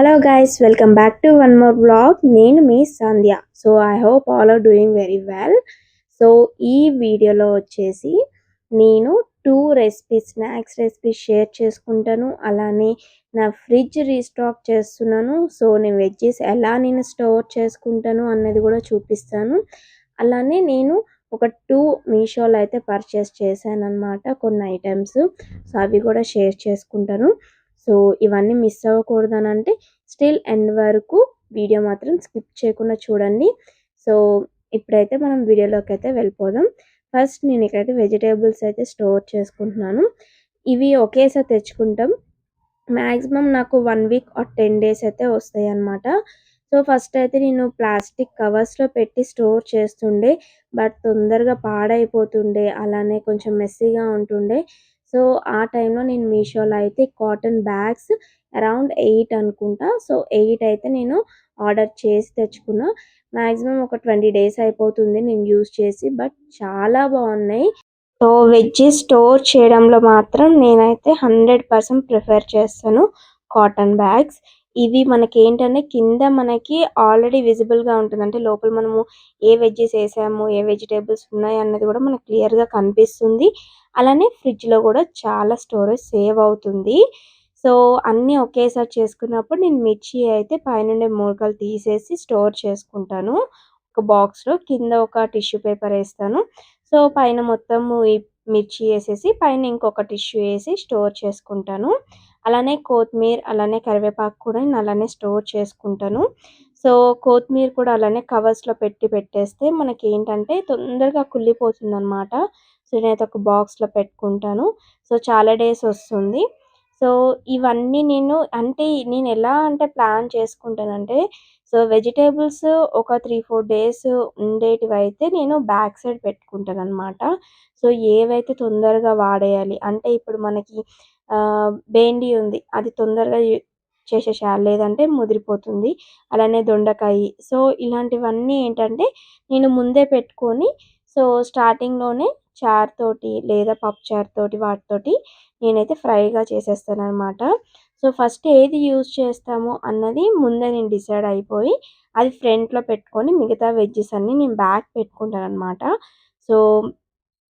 Hello guys, welcome back to one more vlog. నేను మీ Sandhya. So I hope all are doing very well. So ఈ వీడియోలో వచ్చేసి నేను 2 స్నాక్స్ రెసిపీస్ షేర్ చేసుకుంటాను. అలానే నా ఫ్రిడ్జ్ రీస్టాక్ చేస్తున్నాను. సో నేను వెజ్జెస్ ఎలా నేను స్టోర్ చేసుకుంటాను అన్నది కూడా చూపిస్తాను. అలానే నేను ఒక 2 మీషోలో అయితే పర్చేస్ చేశానన్నమాట కొన్ని ఐటమ్స్. సో అవి కూడా షేర్ చేసుకుంటాను. సో ఇవన్నీ మిస్ అవ్వకూడదనంటే స్టిల్ ఎండ్ వరకు వీడియో మాత్రం స్కిప్ చేయకుండా చూడండి. సో ఇప్పుడైతే మనం వీడియోలోకి అయితే వెళ్ళిపోదాం. ఫస్ట్ నేను ఇక్కడైతే వెజిటేబుల్స్ అయితే స్టోర్ చేసుకుంటున్నాను. ఇవి ఒకేసారి తెచ్చుకుంటాం. మ్యాక్సిమం నాకు 1 వీక్ ఆర్ 10 డేస్ అయితే వస్తాయన్నమాట. సో ఫస్ట్ అయితే నేను ప్లాస్టిక్ కవర్స్‌లో పెట్టి స్టోర్ చేస్తుండే. బట్ తొందరగా పాడైపోతుండే. అలానే కొంచెం మెస్సీగా ఉంటుండే. సో ఆ టైంలో నేను మీషోలో అయితే కాటన్ బ్యాగ్స్ అరౌండ్ 8 అనుకుంటా. సో 8 అయితే నేను ఆర్డర్ చేసి తెచ్చుకున్నా. మ్యాక్సిమం ఒక 20 డేస్ అయిపోతుంది నేను యూజ్ చేసి. బట్ చాలా బాగున్నాయి. సో వెజ్జీస్ స్టోర్ చేయడంలో మాత్రం నేనైతే 100% ప్రిఫర్ చేస్తాను కాటన్ బ్యాగ్స్. ఇవి మనకేంటంటే కింద మనకి ఆల్రెడీ విజిబుల్‌గా ఉంటుంది. అంటే లోపల మనము ఏ వెజ్జీస్ ఏసాము, ఏ వెజిటబుల్స్ ఉన్నాయి అన్నది కూడా మనకు క్లియర్‌గా కనిపిస్తుంది. అలానే ఫ్రిడ్జ్‌లో కూడా చాలా స్టోరేజ్ సేవ్ అవుతుంది. సో అన్నీ ఒకేసారి చేసుకున్నప్పుడు నేను మిర్చి అయితే పైనుండే మూలకలు తీసేసి స్టోర్ చేసుకుంటాను. ఒక బాక్స్‌లో కింద ఒక టిష్యూ పేపర్ ఏస్తాను. సో పైన మొత్తము ఈ మిర్చి ఏసేసి పైన ఇంకొక టిష్యూ ఏసి స్టోర్ చేసుకుంటాను. అలానే కొత్తిమీర, అలానే కరివేపాకు కూడా నేను అలానే స్టోర్ చేసుకుంటాను. సో కొత్తిమీర కూడా అలానే కవర్స్‌లో పెట్టేస్తే మనకేంటంటే తొందరగా కుళ్ళిపోతుందనమాట. సో నేనైతే ఒక బాక్స్‌లో పెట్టుకుంటాను. సో చాలా డేస్ వస్తుంది. సో ఇవన్నీ నేను ఎలా అంటే ప్లాన్ చేసుకుంటానంటే, సో వెజిటబుల్స్ ఒక 3, 4 డేస్ ఉండేటివైతే నేను బ్యాక్ సైడ్ పెట్టుకుంటాననమాట. సో ఏవైతే తొందరగా వాడేయాలి అంటే ఇప్పుడు మనకి బెండి ఉంది. అది తొందరగా చేసేసేయాలి. లేదంటే ముదిరిపోతుంది. అలానే దొండకాయి. సో ఇలాంటివన్నీ ఏంటంటే నేను ముందే పెట్టుకొని సో స్టార్టింగ్‌లోనే చారుతోటి లేదా పప్పుచారుతోటి వాటితోటి నేనైతే ఫ్రైగా చేసేస్తాననమాట. సో ఫస్ట్ ఏది యూజ్ చేస్తాము అన్నది ముందే నేను డిసైడ్ అయిపోయి అది ఫ్రంట్‌లో పెట్టుకొని మిగతా వెజ్జెస్ అన్నీ నేను బ్యాక్ పెట్టుకుంటాననమాట. సో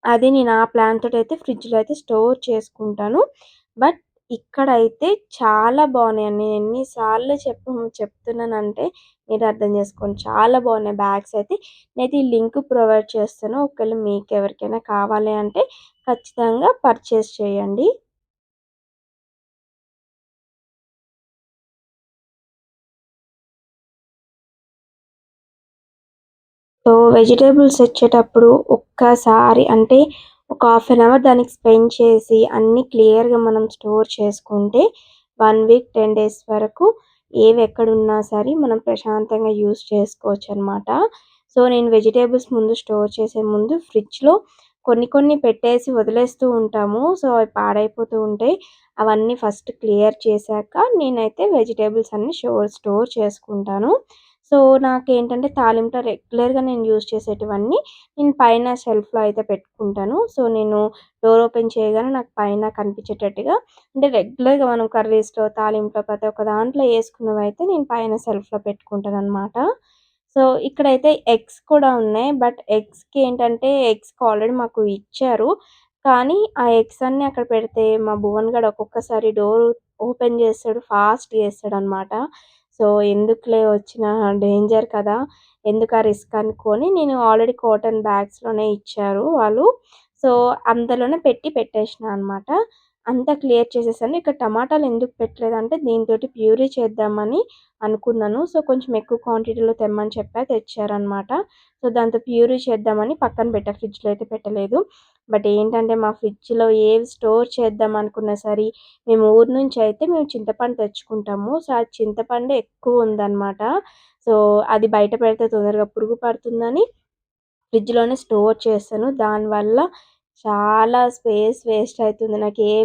అది నేను ఆ ప్లాన్ తోటైతే ఫ్రిడ్జ్‌లో అయితే స్టోర్ చేసుకుంటాను. బట్ ఇక్కడైతే చాలా బాగున్నాయండి. నేను ఎన్ని సార్లు చెప్తున్నానంటే మీరు అర్థం చేసుకోండి. చాలా బాగున్నాయి బ్యాగ్స్ అయితే. నేనైతే ఈ లింక్ ప్రొవైడ్ చేస్తాను. ఒకవేళ మీకెవరికైనా కావాలి అంటే ఖచ్చితంగా పర్చేస్ చేయండి. సో వెజిటబుల్స్ తెచ్చేటప్పుడు ఒక్కసారి అంటే ఒక హాఫ్ అన్ అవర్ దానికి స్పెండ్ చేసి అన్నీ క్లియర్‌గా మనం స్టోర్ చేసుకుంటే 1 వీక్ 10 డేస్ వరకు ఏవెక్కడున్నా సరే మనం ప్రశాంతంగా యూజ్ చేసుకోవచ్చనమాట. సో నేను వెజిటబుల్స్ ముందు స్టోర్ చేసే ముందు ఫ్రిడ్జ్‌లో కొన్ని పెట్టేసి వదిలేస్తూ ఉంటాము. సో అవి పాడైపోతూ ఉంటాయి. అవన్నీ ఫస్ట్ క్లియర్ చేశాక నేనైతే వెజిటబుల్స్ అన్నీ స్టోర్ చేసుకుంటాను. సో నాకేంటంటే తాలింపులో రెగ్యులర్‌గా నేను యూజ్ చేసేటివన్నీ నేను పైన షెల్ఫ్‌లో అయితే పెట్టుకుంటాను. సో నేను డోర్ ఓపెన్ చేయగానే నాకు పైన కనిపించేటట్టుగా అంటే రెగ్యులర్‌గా మనం కర్రీస్‌లో, తాలింపులో ప్రతి ఒక్క దాంట్లో ఏసుకున్నవైతే నేను పైన షెల్ఫ్‌లో పెట్టుకుంటాననమాట. సో ఇక్కడైతే ఎగ్స్ కూడా ఉన్నాయి. బట్ ఎగ్స్‌కి ఏంటంటే ఎగ్స్‌కి ఆల్రెడీ మాకు ఇచ్చారు. కానీ ఆ ఎగ్స్ అన్నీ అక్కడ పెడితే మా భువన్ గాడు ఒక్కొక్కసారి డోర్ ఓపెన్ చేస్తాడు. ఫాస్ట్‌గా ఏస్తాడనమాట. సో ఎందుకులే వచ్చిన డేంజర్ కదా! ఎందుకు ఆ రిస్క్ అనుకోని నేను ఆల్రెడీ కాటన్ బ్యాగ్స్‌లోనే ఇచ్చారు వాళ్ళు. సో అందులోనే పెట్టేసినా అనమాట. అంతా క్లియర్ చేసేసాను. ఇక్కడ టమాటాలు ఎందుకు పెట్టలేదంటే దీనితోటి ప్యూరీ చేద్దామని అనుకున్నాను. సో కొంచెం ఎక్కువ క్వాంటిటీలో తెమ్మని చెప్పా తెచ్చారనమాట. సో దాంతో ప్యూరీ చేద్దామని పక్కన పెట్టా. ఫ్రిడ్జ్‌లో అయితే పెట్టలేదు. బట్ ఏంటంటే మా ఫ్రిడ్జ్‌లో ఏవి స్టోర్ చేద్దాం అనుకున్నా సరే మేము ఊరు నుంచి అయితే మేము చింతపండు తెచ్చుకుంటాము. సో ఆ చింతపండు ఎక్కువ ఉందనమాట. సో అది బయట పెడితే తొందరగా పురుగు పడుతుందని ఫ్రిడ్జ్‌లోనే స్టోర్ చేశాను. దానివల్ల చాలా స్పేస్ వేస్ట్ అయితుంది. నాకు ఏ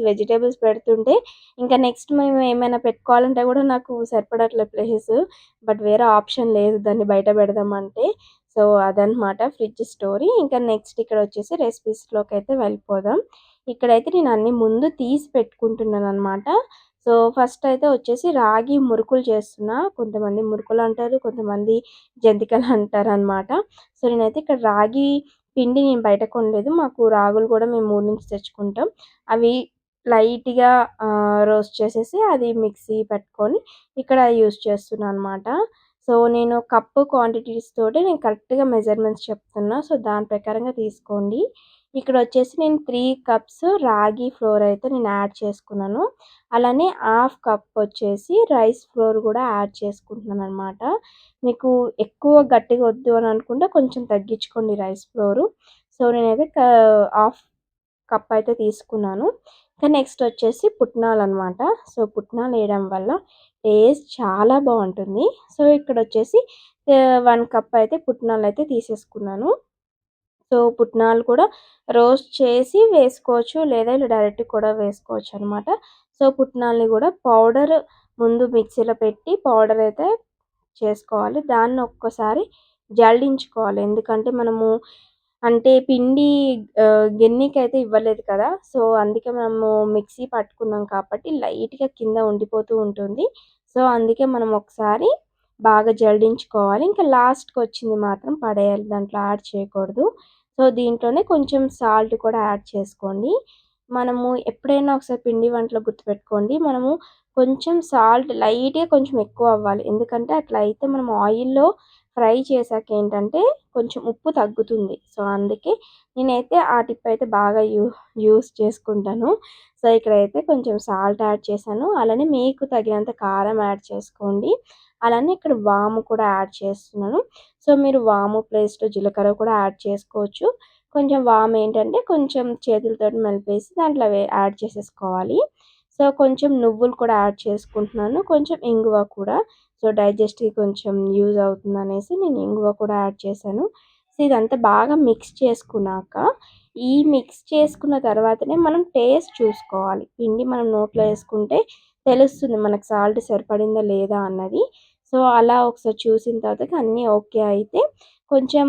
వెజిటబుల్స్ పెడుతుంటే ఇంకా నెక్స్ట్ మేము ఏమైనా పెట్టుకోవాలంటే కూడా నాకు సరిపడట్లే ప్లేసు. బట్ వేరే ఆప్షన్ లేదు దాన్ని బయట పెడదామంటే. సో అదనమాట ఫ్రిడ్జ్ స్టోరీ. ఇంకా నెక్స్ట్ ఇక్కడొచ్చేసి రెసిపీస్‌లోకైతే వెళ్ళిపోదాం. ఇక్కడైతే నేను అన్నీ ముందు తీసి పెట్టుకుంటున్నాననమాట. సో, ఫస్ట్ అయితే వచ్చేసి రాగి మురుకులు చేస్తున్నా. కొంతమంది మురుకులు అంటారు, కొంతమంది జంతికలు అంటారనమాట. సో, నేనైతే ఇక్కడ రాగి పిండి నేను బయట కొనలేదు. మాకు రాగులు కూడా మేము ఊరు నుంచి తెచ్చుకుంటాం. అవి లైట్‌గా రోస్ట్ చేసేసి అది మిక్సీ పెట్టుకొని ఇక్కడ యూజ్ చేస్తున్నా అనమాట. సో, నేను కప్పు క్వాంటిటీస్ తోటి నేను కరెక్ట్‌గా మెజర్‌మెంట్స్ చెప్తున్నా. సో, దాని ప్రకారంగా తీసుకోండి. ఇక్కడొచ్చేసి నేను 3 కప్స్ రాగి ఫ్లోర్ అయితే నేను యాడ్ చేసుకున్నాను. అలానే హాఫ్ కప్ వచ్చేసి రైస్ ఫ్లోర్ కూడా యాడ్ చేసుకుంటున్నాననమాట. మీకు ఎక్కువ గట్టిగా వద్దు అని అనుకుంటే కొంచెం తగ్గించుకోండి రైస్ ఫ్లోరు. సో, నేనైతే హాఫ్ కప్ అయితే తీసుకున్నాను. ఇంకా నెక్స్ట్ వచ్చేసి పుట్నాలనమాట. సో, పుట్నాలేయడం వల్ల టేస్ట్ చాలా బావుంటుంది. సో, ఇక్కడొచ్చేసి 1 కప్ అయితే పుట్నాలయితే తీసేసుకున్నాను. సో, పుట్నాలు కూడా రోస్ట్ చేసి వేసుకోవచ్చు. లేదా ఇలా డైరెక్ట్ కూడా వేసుకోవచ్చనమాట. సో, పుట్నాల్ని గూడా పౌడర్ ముందు మిక్సీలో పెట్టి పౌడర్ అయితే చేసుకోవాలి. దాన్ని ఒక్కసారి జల్డించుకోవాలి. ఎందుకంటే మనము అంటే పిండి గిన్నెకైతే ఇవ్వలేదు కదా! సో, అందుకే మనము మిక్సీ పట్టుకున్నాం కాబట్టి లైట్‌గా కింద ఉండిపోతూ ఉంటుంది. సో, అందుకే మనం ఒకసారి బాగా జల్డించుకోవాలి. ఇంకా లాస్ట్‌కొచ్చింది మాత్రం పడేయాలి. దాంట్లో యాడ్ చేయకూడదు. సో, దీంట్లోనే కొంచెం సాల్ట్ కూడా యాడ్ చేసుకోండి. మనము ఎప్పుడైనా ఒకసారి పిండి వంటలో గుర్తుపెట్టుకోండి. మనము కొంచెం సాల్ట్ లైట్‌గా కొంచెం ఎక్కువ అవ్వాలి. ఎందుకంటే అట్లా అయితే మనం ఆయిల్‌లో ఫ్రై చేశాక ఏంటంటే కొంచెం ఉప్పు తగ్గుతుంది. సో, అందుకే నేనైతే ఆ టిప్ అయితే బాగా యూజ్ చేసుకుంటాను. సో, ఇక్కడైతే కొంచెం సాల్ట్ యాడ్ చేశాను. అలానే మీకు తగినంత కారం యాడ్ చేసుకోండి. అలానే ఇక్కడ వాము కూడా యాడ్ చేస్తున్నాను. సో, మీరు వాము ప్లేస్‌లో జీలకర్ర కూడా యాడ్ చేసుకోవచ్చు. కొంచెం వాము ఏంటంటే కొంచెం చేతులతోటి మెలిపేసి దాంట్లో యాడ్ చేసేసుకోవాలి. సో, కొంచెం నువ్వులు కూడా యాడ్ చేసుకుంటున్నాను. కొంచెం ఇంగువ కూడా. సో, డైజెస్ట్‌కి కొంచెం యూజ్ అవుతుందనేసి నేను ఇంగువ కూడా యాడ్ చేశాను. సో, ఇదంతా బాగా మిక్స్ చేసుకున్నాక, ఈ మిక్స్ చేసుకున్న తర్వాతనే మనం టేస్ట్ చూసుకోవాలి. పిండి మనం నోట్లో ఏసుకుంటే తెలుస్తుంది మనకు సాల్ట్ సరిపడిందా లేదా అన్నది. సో, అలా ఒకసారి చూసిన తర్వాతకి అన్నీ ఓకే అయితే కొంచెం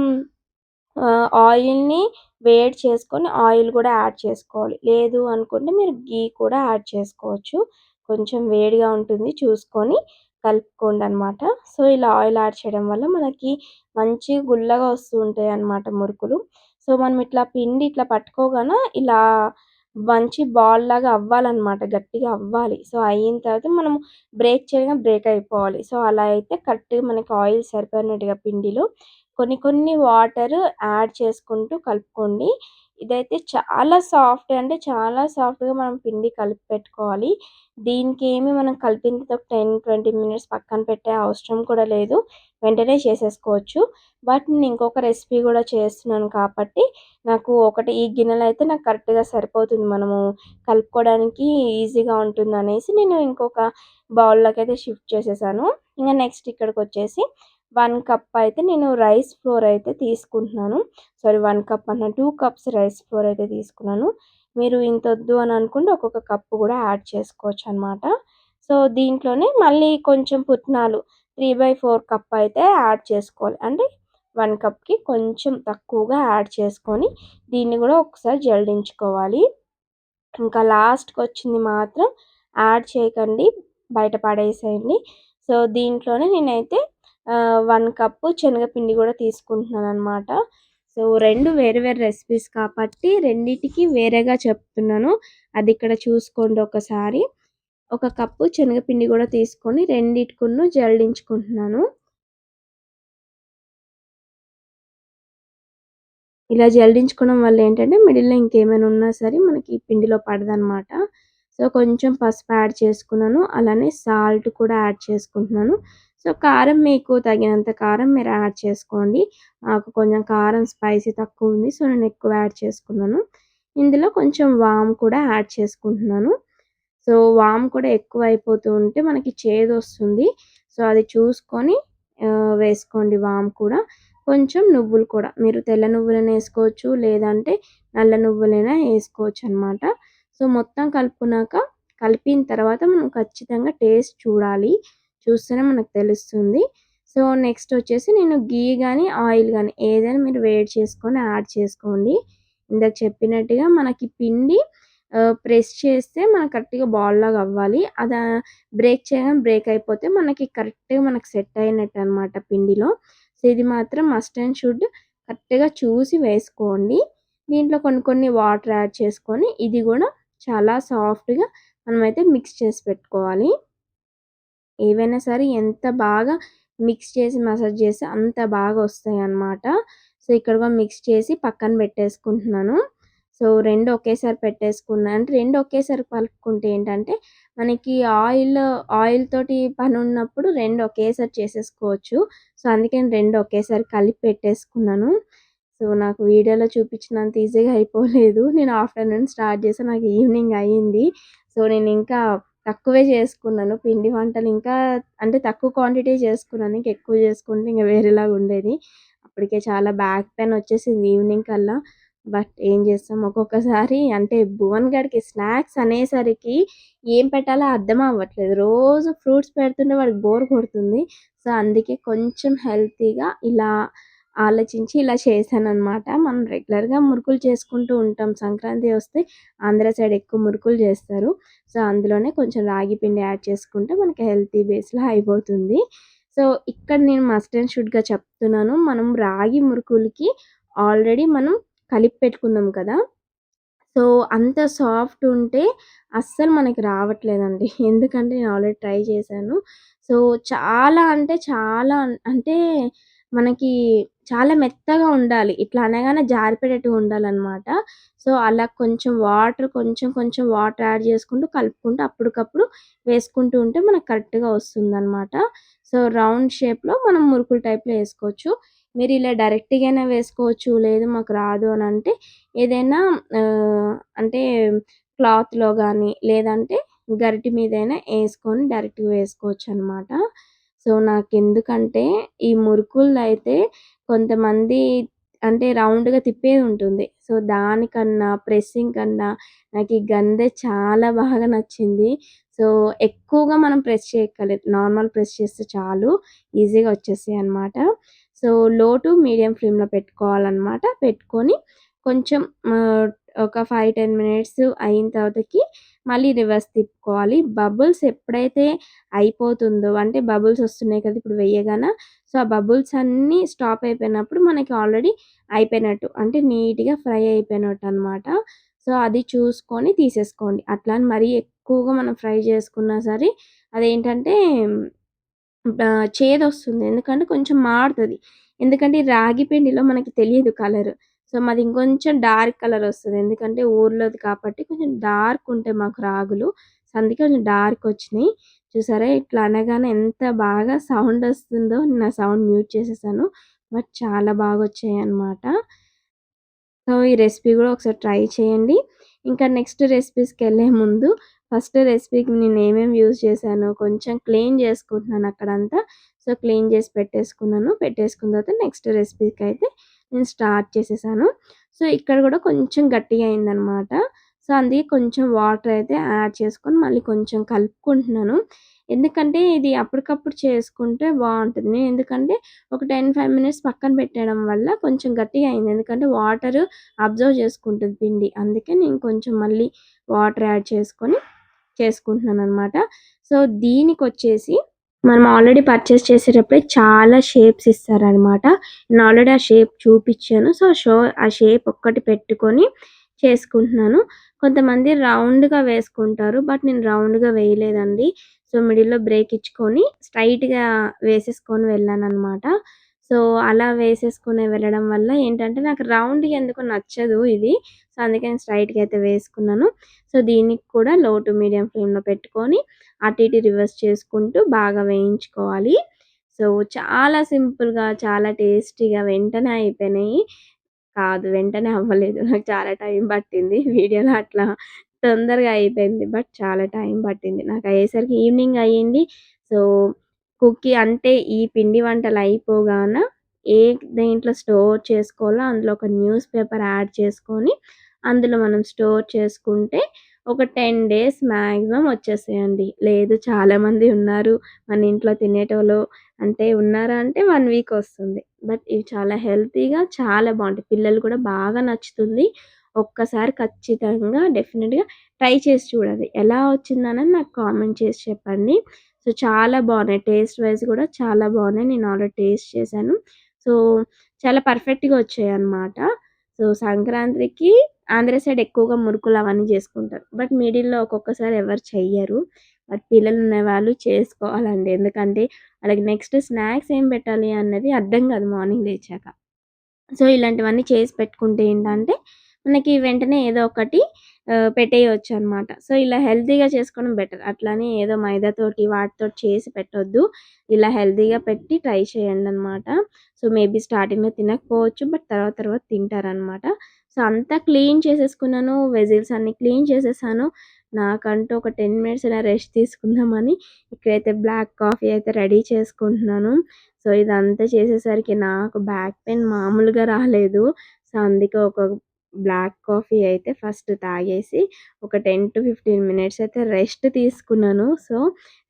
ఆయిల్‌ని వేడి చేసుకొని ఆయిల్ గూడా యాడ్ చేసుకోవాలి. లేదు అనుకుంటే మీరు ఘీ కూడా యాడ్ చేసుకోవచ్చు. కొంచెం వేడిగా ఉంటుంది చూసుకొని కలుపుకోండనమాట. సో, ఇలా ఆయిల్ యాడ్ చేయడం వల్ల మనకి మంచి గుల్లగా వస్తూ ఉంటాయన్నమాట మురుకులు. సో, మనం ఇట్లా పిండి ఇట్లా పట్టుకోగాన ఇలా మంచి బాల్‌లాగా అవ్వాలన్నమాట. గట్టిగా అవ్వాలి. సో, అయిన తర్వాత మనం బ్రేక్ చేయగా బ్రేక్ అయిపోవాలి. సో, అలా అయితే కరెక్ట్‌గా మనకి ఆయిల్ సరిపోయినట్టుగా పిండిలో కొన్ని కొన్ని వాటర్ యాడ్ చేసుకుంటూ కలుపుకోండి. ఇదైతే చాలా సాఫ్ట్ అంటే చాలా సాఫ్ట్‌గా మనం పిండి కలిపి పెట్టుకోవాలి. దీనికేమి మనం కలిపిన తర్వాత 10, 20 మినిట్స్ పక్కన పెట్టే అవసరం కూడా లేదు. వెంటనే చేసేసుకోవచ్చు. బట్ నేను ఇంకొక రెసిపీ గూడా చేస్తున్నాను కాబట్టి నాకు ఒకటి ఈ గిన్నెలో అయితే నాకు కరెక్ట్‌గా సరిపోతుంది. మనము కలుపుకోవడానికి ఈజీగా ఉంటుందనేసి నేను ఇంకొక బౌల్‌లోకైతే షిఫ్ట్ చేసేసాను. ఇంక నెక్స్ట్ ఇక్కడికొచ్చేసి 1 కప్ అయితే నేను రైస్ ఫ్లోర్ అయితే తీసుకుంటున్నాను. సారీ 1 కప్ అన్నా 2 కప్స్ రైస్ ఫ్లోర్ అయితే తీసుకున్నాను. మీరు ఇంతొద్దు అని అనుకుంటే ఒక్కొక్క కప్పు గూడా యాడ్ చేసుకోవచ్చనమాట. సో, దీంట్లోనే మళ్ళీ కొంచెం పుట్నాలు 3/4 కప్ అయితే యాడ్ చేసుకోవాలి. అంటే 1 కప్‌కి కొంచెం తక్కువగా యాడ్ చేసుకొని దీన్ని గూడా ఒకసారి జల్డించుకోవాలి. ఇంకా లాస్ట్‌కొచ్చింది మాత్రం యాడ్ చేయకండి. బయట పడేసేయండి. సో, దీంట్లోనే నేనైతే 1 కప్పు శనగపిండి గూడా తీసుకుంటున్నాననమాట. సో, 2 వేరు వేరు రెసిపీస్ కాబట్టి రెండిటికి వేరేగా చెప్తున్నాను. అది ఇక్కడ చూసుకోండి ఒకసారి. ఒక కప్పు శనగపిండి గూడా తీసుకొని రెండిటికును జల్డించుకుంటున్నాను. ఇలా జల్డించుకోవడం వల్ల ఏంటంటే మిడిల్‌లో ఇంకేమైనా ఉన్నా సరే మనకి పిండిలో పడదనమాట. సో, కొంచెం పసుపు యాడ్ చేసుకున్నాను. అలానే సాల్ట్ కూడా యాడ్ చేసుకుంటున్నాను. సో, కారం మీకు తగినంత కారం మీరు యాడ్ చేసుకోండి. నాకు కొంచెం కారం స్పైసీ తక్కువుంది. సో, నేను ఎక్కువ యాడ్ చేసుకున్నాను. ఇందులో కొంచెం వాము కూడా యాడ్ చేసుకుంటున్నాను. సో, వాము కూడా ఎక్కువైపోతూ ఉంటే మనకి చేదొస్తుంది. సో, అది చూసుకొని వేసుకోండి వాము కూడా. కొంచెం నువ్వులు కూడా. మీరు తెల్ల నువ్వులైనా ఏసుకోవచ్చు. లేదంటే నల్ల నువ్వులైనా ఏసుకోవచ్చనమాట. సో, మొత్తం కలుపుకున్నాక కలిపిన తర్వాత మనం ఖచ్చితంగా టేస్ట్ చూడాలి. చూస్తేనే మనకు తెలుస్తుంది. సో, నెక్స్ట్ వచ్చేసి నేను ఘీ గాని, ఆయిల్ గాని ఏదైనా మీరు వేడి చేసుకొని యాడ్ చేసుకోండి. ఇందాక చెప్పినట్టుగా మనకి పిండి ప్రెస్ చేస్తే మనకు కరెక్ట్‌గా బాల్‌లాగా అవ్వాలి. బ్రేక్ చేయగానే బ్రేక్ అయిపోతే మనకి కరెక్ట్‌గా మనకు సెట్ అయినట్టనమాట పిండిలో. సో, ఇది మాత్రం మస్ట్ అండ్ షుడ్ కరెక్ట్‌గా చూసి వేసుకోండి. దీంట్లో కొన్ని కొన్ని వాటర్ యాడ్ చేసుకొని ఇది గూడా చాలా సాఫ్ట్‌గా మనమైతే మిక్స్ చేసి పెట్టుకోవాలి. ఏవైనా సరే ఎంత బాగా మిక్స్ చేసి మసాజ్ చేస్తే అంత బాగా వస్తాయన్నమాట. సో, ఇక్కడ కూడా మిక్స్ చేసి పక్కన పెట్టేసుకుంటున్నాను. సో, 2 ఒకేసారి పెట్టేసుకున్నా అంటే 2 ఒకేసారి కలుపుకుంటే ఏంటంటే మనకి ఆయిల్ తోటి పనున్నప్పుడు 2 ఒకేసారి చేసేసుకోవచ్చు. సో, అందుకే నేను 2 ఒకేసారి కలిపి పెట్టేసుకున్నాను. సో, నాకు వీడియోలో చూపించినంత ఈజీగా అయిపోలేదు. నేను ఆఫ్టర్‌నూన్ స్టార్ట్ చేశా. నాకు ఈవినింగ్ అయింది. సో, నేనింకా తక్కువే చేసుకున్నాను. పిండి వంటలు ఇంకా అంటే తక్కువ క్వాంటిటీ చేసుకున్నాను. ఇంకెక్కువ చేసుకుంటే ఇంక వేరేలాగా ఉండేది. అప్పటికే చాలా బ్యాక్ పెయిన్ వచ్చేసింది ఈవినింగ్ కల్లా. బట్ ఏం చేస్తాం ఒక్కొక్కసారి అంటే భువన్ గాడికి స్నాక్స్ అనేసరికి ఏం పెట్టాలో అర్థం అవ్వట్లేదు. రోజు ఫ్రూట్స్ పెడుతుంటే వాడికి బోర్ కొడుతుంది. సో, అందుకే కొంచెం హెల్తీగా ఇలా ఆలోచించి ఇలా చేశాననమాట. మనం రెగ్యులర్‌గా మురుకులు చేసుకుంటూ ఉంటాం. సంక్రాంతి వస్తే ఆంధ్ర సైడ్ ఎక్కువ మురుకులు చేస్తారు. సో, అందులోనే కొంచెం రాగి పిండి యాడ్ చేసుకుంటే మనకి హెల్తీ బేస్‌లో అయిపోతుంది. సో, ఇక్కడ నేను మస్ట్ అండ్ షుడ్‌గా చెప్తున్నాను. మనం రాగి మురుకులకి ఆల్రెడీ మనం కలిపి పెట్టుకున్నాం కదా! సో, అంత సాఫ్ట్ ఉంటే అస్సలు మనకి రావట్లేదండి. ఎందుకంటే నేను ఆల్రెడీ ట్రై చేశాను. సో, చాలా అంటే చాలా అంటే మనకి చాలా మెత్తగా ఉండాలి. ఇట్లా అనగానే జారిపడేట్టుగా ఉండాలనమాట. సో, అలా కొంచెం వాటర్ కొంచెం కొంచెం వాటర్ యాడ్ చేసుకుంటూ కలుపుకుంటూ అప్పటికప్పుడు వేసుకుంటూ ఉంటే మనకు కరెక్ట్‌గా వస్తుందనమాట. సో, రౌండ్ షేప్‌లో మనం మురుకులు టైప్‌లో ఏసుకోవచ్చు. మీరు ఇలా డైరెక్ట్‌గైనా వేసుకోవచ్చు. లేదు మాకు రాదు అనంటే ఏదైనా అంటే క్లాత్‌లో గానీ, లేదంటే గరిటె మీదైనా యేసుకొని డైరెక్ట్‌గా వేసుకోవచ్చనమాట. సో, నాకెందుకంటే ఈ మురుకులైతే కొంతమంది అంటే రౌండ్‌గా తిప్పేదుంటుంది. సో, దానికన్నా, ప్రెస్సింగ్ కన్నా నాకు ఈ గందె చాలా బాగా నచ్చింది. సో, ఎక్కువగా మనం ప్రెస్ చేయక్కర్లేదు. నార్మల్ ప్రెస్ చేస్తే చాలు ఈజీగా వచ్చేస్తాయనమాట. సో, లో టు మీడియం ఫ్లేమ్‌లో పెట్టుకోవాలనమాట. పెట్టుకొని కొంచెం ఆహ్, ఒక 5, 10 మినిట్స్ అయిన తర్వాతకి మళ్ళీ రివర్స్ తిప్పుకోవాలి. బబుల్స్ ఎప్పుడైతే అయిపోతుందో అంటే బబుల్స్ వస్తున్నాయి కదా! ఇప్పుడు వెయ్యగాన సో, ఆ బబుల్స్ అన్నీ స్టాప్ అయిపోయినప్పుడు మనకి ఆల్రెడీ అయిపోయినట్టు. అంటే నీట్‌గా ఫ్రై అయిపోయినట్టనమాట. సో, అది చూసుకొని తీసేసుకోండి. అట్లా అని మరీ ఎక్కువగా మనం ఫ్రై చేసుకున్నా సరే అదేంటంటే చేదొస్తుంది. ఎందుకంటే కొంచెం మాడుతది. ఎందుకంటే ఈ రాగి పిండిలో మనకి తెలియదు కలరు. సో, మాది ఇంకొంచెం డార్క్ కలరొస్తది. ఎందుకంటే ఊర్లోది కాబట్టి కొంచెం డార్క్ ఉంటాయి మాకు రాగులు. సో, అందుకే కొంచెం డార్కొచ్చినియి. చూసారా ఇట్లా అనగానే ఎంత బాగా సౌండొస్తుందో నేను ఆ సౌండ్ మ్యూట్ చేసేసాను. బట్ చాలా బాగొచ్చాయన్నమాట. సో, ఈ రెసిపీ గూడా ఒకసారి ట్రై చేయండి. ఇంకా నెక్స్ట్ రెసిపీస్‌కెళ్ళే ముందు ఫస్ట్ రెసిపీకి నేనేమేమి యూజ్ చేశానో కొంచెం క్లీన్ చేసుకుంటున్నాను అక్కడంతా. సో, క్లీన్ చేసి పెట్టేసుకున్నాను. పెట్టేసుకున్న తర్వాత నెక్స్ట్ రెసిపీకైతే నేను స్టార్ట్ చేసేసాను. సో, ఇక్కడ గూడా కొంచెం గట్టిగా అయిందనమాట. సో, అందుకే కొంచెం వాటర్ అయితే యాడ్ చేసుకొని మళ్ళీ కొంచెం కలుపుకుంటున్నాను. ఎందుకంటే ఇది అప్పటికప్పుడు చేసుకుంటే బావుంటుంది. ఎందుకంటే ఒక 10, 5 మినిట్స్ పక్కన పెట్టేయడం వల్ల కొంచెం గట్టిగా అయింది. ఎందుకంటే వాటరు అబ్జర్వ్ చేసుకుంటది పిండి. అందుకే నేను కొంచెం మళ్ళీ వాటర్ యాడ్ చేసుకొని చేసుకుంటున్నాననమాట. సో, దీనికొచ్చేసి మనం ఆల్రెడీ పర్చేస్ చేసేటప్పుడే చాలా షేప్స్ ఇస్తారనమాట. నేను ఆల్రెడీ ఆ షేప్ చూపిచ్చాను. సో, ఆ షేప్ ఒక్కటి పెట్టుకొని చేసుకుంటున్నాను. కొంతమంది రౌండ్‌గా వేసుకుంటారు. బట్ నేను రౌండ్‌గా వేయలేదండి. సో, మిడిల్‌లో బ్రేక్ ఇచ్చుకొని స్ట్రెయిట్‌గా వేసేసుకొని వెళ్ళాననమాట. సో, అలా వేసేసుకొని వెళ్ళడం వల్ల ఏంటంటే నాకు రౌండ్‌గా ఎందుకో నచ్చదు ఇది. సో, అందుకే నేను స్ట్రెయిట్‌గా అయితే వేసుకున్నాను. సో, దీనికి కూడా లో టు మీడియం ఫ్లేమ్‌లో పెట్టుకొని అటు ఇటు రివర్స్ చేసుకుంటూ బాగా వేయించుకోవాలి. సో, చాలా సింపుల్‌గా, చాలా టేస్టీగా వెంటనే అయిపోయినాయి. కాదు వెంటనే అవ్వలేదు. నాకు చాలా టైం పట్టింది. వీడియోలో అట్లా తొందరగా అయిపోయింది. బట్ చాలా టైం పట్టింది. నాకయ్యేసరికి ఈవినింగ్ అయ్యింది. సో, అంటే ఈ పిండి వంటలు అయిపోగాన ఏ దేంట్లో స్టోర్ చేసుకోవాలో అందులో ఒక న్యూస్ పేపర్ యాడ్ చేసుకొని, అందులో మనం స్టోర్ చేసుకుంటే ఒక 10 డేస్ మాక్సిమం వచ్చేస్తాయండి. లేదు చాలామంది ఉన్నారు మన ఇంట్లో తినేటోళ్ళు అంటే ఉన్నారా అంటే 1 వీక్ వస్తుంది. బట్ ఇవి చాలా హెల్తీగా చాలా బావుంటాయి. పిల్లలు కూడా బాగా నచ్చుతుంది. ఒక్కసారి ఖచ్చితంగా డెఫినిట్‌గా ట్రై చేసి చూడండి. ఎలా వచ్చిందనేది నాకు కామెంట్ చేసి చెప్పండి. సో, చాలా బాగున్నాయి. టేస్ట్ వైస్ కూడా చాలా బాగున్నాయి. నేను ఆల్రెడీ టేస్ట్ చేశాను. సో, చాలా పర్ఫెక్ట్‌గా వచ్చాయన్నమాట. సో, సంక్రాంతికి ఆంధ్ర సైడ్ ఎక్కువగా మురుకులు అవన్నీ చేసుకుంటారు. బట్ మిడిల్‌లో ఒక్కొక్కసారి ఎవరు చెయ్యరు. బట్ పిల్లలున్నవాళ్ళు చేసుకోవాలండి. ఎందుకంటే వాళ్ళకి నెక్స్ట్ స్నాక్స్ ఏం పెట్టాలి అన్నది అర్థం కాదు మార్నింగ్ లేచాక. సో, ఇలాంటివన్నీ చేసి పెట్టుకుంటే ఏంటంటే, మనకి వెంటనే ఏదో ఒకటి పెట్టేయొచ్చనమాట. సో, ఇలా హెల్తీగా చేసుకోవడం బెటర్. అట్లని ఏదో మైదాతోటి వాటితోటి చేసి పెట్టొద్దు. ఇలా హెల్తీగా పెట్టి ట్రై చేయండనమాట. సో, మేబీ స్టార్టింగ్‌లో తినకపోవచ్చు. బట్ తర్వాత తర్వాత తింటారనమాట. సో, అంతా క్లీన్ చేసేసుకున్నాను. వెజిల్స్ అన్నీ క్లీన్ చేసేసాను. నాకంటూ ఒక 10 మినిట్స్ ఇలా రెస్ట్ తీసుకుందామని ఇక్కడైతే బ్లాక్ కాఫీ అయితే రెడీ చేసుకుంటున్నాను. సో, ఇదంతా చేసేసరికి నాకు బ్యాక్ పెయిన్ మామూలుగా రాలేదు. సో, అందుకే ఒక బ్లాక్ కాఫీ అయితే ఫస్ట్ తాగేసి ఒక 10-15 మినిట్స్ అయితే రెస్ట్ తీసుకున్నాను. సో,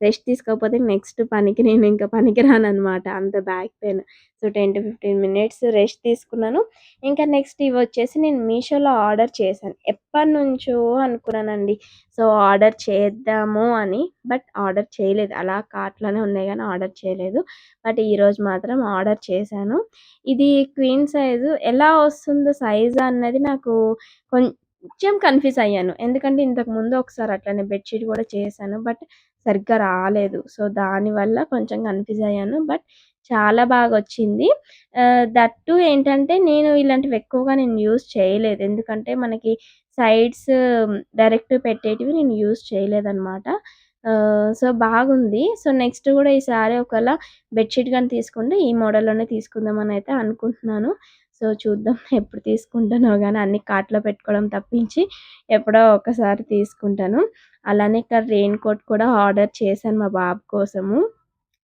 రెస్ట్ తీసుకోకపోతే నెక్స్ట్ పనికి నేను ఇంకా పనికిరాననమాట. అంత back pain. So, 10-15 minutes rest తీసుకున్నాను. ఇంకా నెక్స్ట్ ఇవొచ్చేసి నేను మీషోలో ఆర్డర్ చేశాను. ఎప్పటినుంచో అనుకున్నానండి. సో, ఆర్డర్ చేద్దాము అని. బట్ ఆర్డర్ చేయలేదు. అలా కార్ట్‌లోనే ఉన్నాయి గానీ ఆర్డర్ చేయలేదు. బట్ ఈరోజు మాత్రం ఆర్డర్ చేశాను. ఇది క్వీన్ సైజు ఎలా వస్తుందో సైజ్ అన్నది నాకు కొంచెం కన్‌ఫ్యూజ్ అయ్యాను. ఎందుకంటే ఇంతకుముందు ఒకసారి అట్లనే బెడ్‌షీట్ కూడా చేశాను. బట్ సరిగ్గా రాలేదు. సో, దానివల్ల కొంచెం కన్‌ఫ్యూజ్ అయ్యాను. బట్ చాలా బాగొచ్చింది. దట్ టూ ఏంటంటే నేను ఇలాంటివి ఎక్కువగా నేను యూజ్ చేయలేదు. ఎందుకంటే మనకి సైడ్స్ డైరెక్ట్ పెట్టేటివి నేను యూజ్ చేయలేదనమాట. సో, బాగుంది. సో, నెక్స్ట్ గూడా ఈసారి ఒకవేళ బెడ్‌షీట్ గాని తీసుకుంటే ఈ మోడల్‌లోనే తీసుకుందామనయితే అనుకుంటున్నాను. సో, చూద్దాం ఎప్పుడు తీసుకుంటానో గాని అన్నీ కార్ట్‌లో పెట్టుకోవడం తప్పించి ఎప్పుడో ఒకసారి తీసుకుంటాను. అలానే ఇక్కడ రెయిన్ కోట్ కూడా ఆర్డర్ చేశాను మా బాబు కోసము.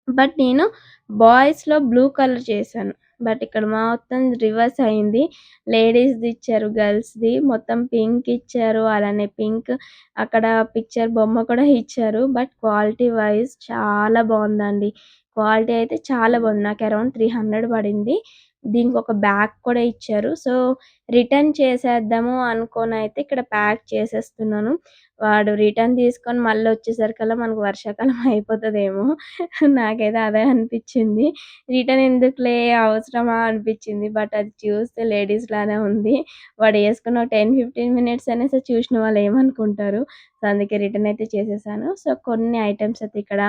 బట్ నేను బాయ్స్‌లో బ్లూ కలర్ చేశాను. బట్ ఇక్కడ మొత్తం రివర్స్ అయింది. లేడీస్‌ది ఇచ్చారు, గర్ల్స్‌ది మొత్తం పింక్ ఇచ్చారు. అలానే పింక్ అక్కడ పిక్చర్ బొమ్మ కూడా ఇచ్చారు. బట్ క్వాలిటీ వైస్ చాలా బావుందండి. క్వాలిటీ అయితే చాలా బావుంది. నాకు అరౌండ్ 300 పడింది. దీనికొక బ్యాగ్ కూడా ఇచ్చారు. సో, రిటర్న్ చేసేద్దాము అనుకోనైతే ఇక్కడ ప్యాక్ చేసేస్తున్నాను. వాడు రిటర్న్ తీసుకొని మళ్ళొచ్చేసరికల్లా మనకు వర్షాకాలం అయిపోతదేమో! నాకైతే అదే అనిపిచ్చింది. రిటర్న్ ఎందుకులే అవసరమా అనిపిచ్చింది. బట్ అది చూస్తే లేడీస్ లానే ఉంది. వాడు యేసుకొని ఒక 10-15 మినిట్స్ అనేసి చూసిన వాళ్ళు ఏమనుకుంటారు. సో, అందుకే రిటర్న్ అయితే చేసేసాను. సో, కొన్ని ఐటెమ్స్ అయితే ఇక్కడ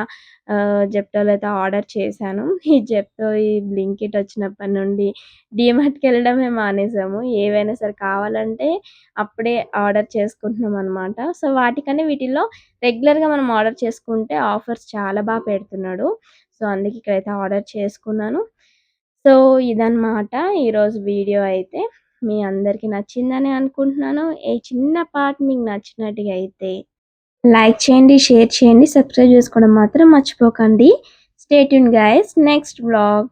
జెప్టోలో అయితే ఆర్డర్ చేశాను. ఈ జెప్టో, ఈ బ్లింకిట్ వచ్చినప్పటి నుండి డీమార్ట్‌కెళ్ళడమే మానేసాము. ఏవైనా సరే కావాలంటే అప్పుడే ఆర్డర్ చేసుకుంటున్నామనమాట. సో, వాటికన్నా వీటిల్లో రెగ్యులర్‌గా మనం ఆర్డర్ చేసుకుంటే ఆఫర్స్ చాలా పెడుతున్నాడు. సో, అందుకే ఇక్కడైతే ఆర్డర్ చేసుకున్నాను. సో, ఇదనమాట ఈరోజు వీడియో అయితే. మీ అందరికి నచ్చిందని అనుకుంటున్నాను. ఈ చిన్న పార్ట్ మీకు నచ్చినట్టుగా అయితే లైక్ చేయండి, షేర్ చేయండి, సబ్స్క్రైబ్ చేసుకోవడం మాత్రం మర్చిపోకండి. Stay tuned guys next vlog.